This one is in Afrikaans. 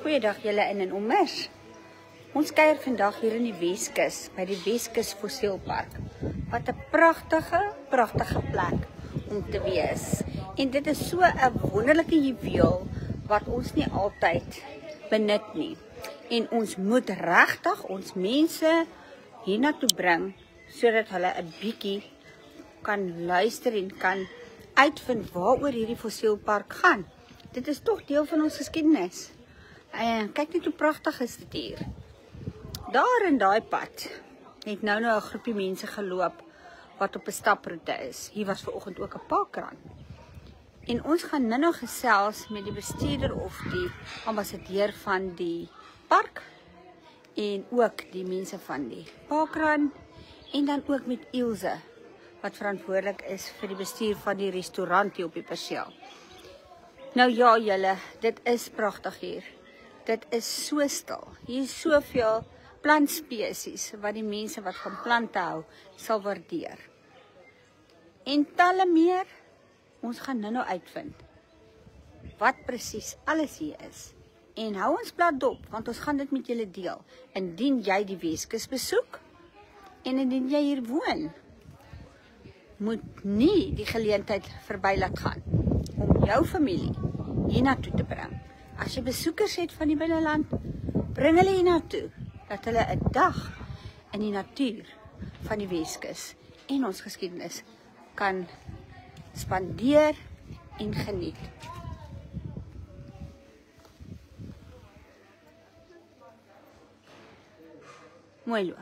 Goeiedag julle in en ommers. Ons kuier vandag hier in die Weskus, by die Weskus Fossielpark. Wat 'n pragtige plek om te wees. En dit is so 'n wonderlike juweel wat ons nie altyd benut nie. En ons moet regtig ons mense hiernatoe bring sodat hulle 'n bietjie kan luister en kan uitvind waaroor hierdie fossielpark gaan. Dit is tog deel van ons geskiedenis. En kyk net hoe pragtig is dit hier. Daar in daai pad het nou 'n groepie mense geloop wat op 'n staproete is. Hier was vanoggend ook 'n parkrun. En ons gaan nou gesels met die bestuurder of die ambassadeur van die park en ook die mense van die parkrun en dan ook met Ilse wat verantwoordelik is vir die bestuur van die restaurant hier op die perseel. Nou ja julle, dit is pragtig hier. Dit is so stil. Hier is soveel plantspesies wat die mense wat van plante hou sal waardeer. En talle meer, ons gaan nou uitvind wat presies alles hier is. En hou ons blad dop, want ons gaan dit met julle deel. Indien jy die Weskus besoek en indien jy hier woon, moet nie die geleentheid verby laat gaan om jou familie hiernatoe te bring. As jy besoekers het van die binneland, bring hulle hiernatoe, dat hulle 'n dag in die natuur van die Weskus en ons geskiedenis kan spandeer en geniet. Mooi loop.